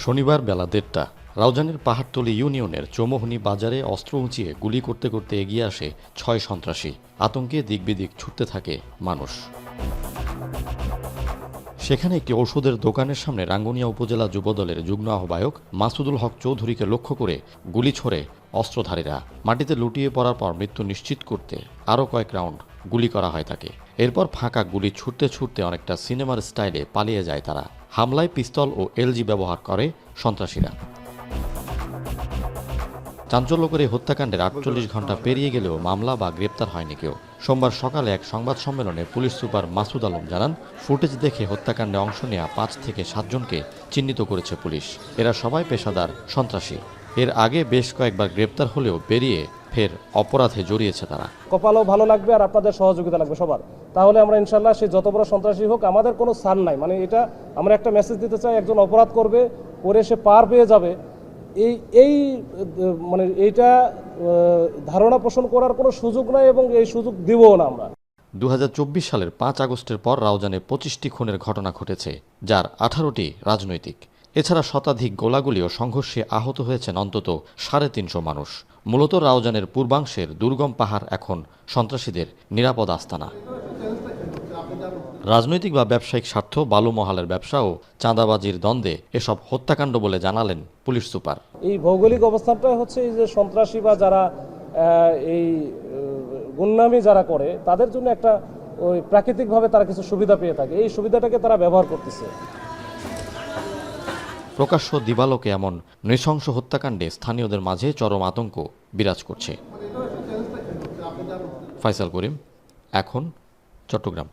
শনিবার বেলা ১:৩০ রাউজানের পাহাড়তলী ইউনিয়নের চৌমোহনী বাজারে অস্ত্র উঁচিয়ে গুলি করতে করতে এগিয়ে আসে ৬ সন্ত্রাসী। আতঙ্কে দিকবিদিক ছুটতে থাকে মানুষ। সেখানে একটি ওষুধের দোকানের সামনে রাঙ্গুনিয়া উপজেলা যুবদলের যুগ্ম আহ্বায়ক মাসুদুল হক চৌধুরীকে লক্ষ্য করে গুলি ছোড়ে অস্ত্রধারীরা। মাটিতে লুটিয়ে পড়ার পর মৃত্যু নিশ্চিত করতে আরও কয়েক রাউন্ড গুলি করা হয় তাকে। এরপর ফাঁকা গুলি ছুটতে ছুটতে অনেকটা সিনেমার স্টাইলে পালিয়ে যায় তারা। হামলায় পিস্তল ও এলজি ব্যবহার করে সন্ত্রাসীরা। চাঞ্চল্যকর এই হত্যাকাণ্ডের ৪৮ ঘণ্টা পেরিয়ে গেলেও মামলা বা গ্রেপ্তার হয়নি কেউ। সোমবার সকালে এক সংবাদ সম্মেলনে পুলিশ সুপার মাসুদ আলম জানান, ফুটেজ দেখে হত্যাকাণ্ডে অংশ নেওয়া ৫ থেকে ৭ জনকে চিহ্নিত করেছে পুলিশ। এরা সবাই পেশাদার সন্ত্রাসী। এর আগে বেশ কয়েকবার গ্রেপ্তার হলেও বেরিয়ে ফের অপরাধে জড়িয়েছে তারা। কপালও ভালো লাগবে আর আপনাদের সহযোগিতা লাগবে সবার, তাহলে আমরা ইনশাল্লাহ সে যত বড় সন্ত্রাসী হোক আমাদের কোনো ছাড় নাই। মানে এটা আমরা একটা মেসেজ দিতে চাই, একজন অপরাধ করবে করে সে পার পেয়ে যাবে, মানে এইটা ধারণা পোষণ করার কোনো সুযোগ নাই এবং এই সুযোগ দিবও না আমরা। ২০২৪ সালের ৫ আগস্টের পর রাউজানে ২৫টি খুনের ঘটনা ঘটেছে, যার ১৮টি রাজনৈতিক। এছাড়া শতাধিক গোলাগুলি ও সংঘর্ষে আহত হয়েছেন অন্তত ৩৫০ মানুষ। মূলত রাউজানের পূর্বাংশের দুর্গম পাহাড় এখন সন্ত্রাসীদের নিরাপদ আস্তানা। রাজনৈতিক বা ব্যবসায়িক স্বার্থ, বালুমহালের ব্যবসা ও চাঁদাবাজির দ্বন্দ্বে এসব হত্যাকাণ্ড বলে জানালেন পুলিশ সুপার। এই ভৌগোলিক অবস্থানটা হচ্ছে এই যে সন্ত্রাসী বা যারা এই গুন্ডামি যারা করে তাদের জন্য একটা ওই প্রাকৃতিকভাবে তারা কিছু সুবিধা পেয়ে থাকে, এই সুবিধাটাকে তারা ব্যবহার করতেছে। প্রকাশ্য দিবালোকে এমন নৃশংস হত্যাকাণ্ডে স্থানীয়দের মাঝে চরম আতঙ্ক বিরাজ করছে। ফয়সাল করিম, এখন, চট্টগ্রাম।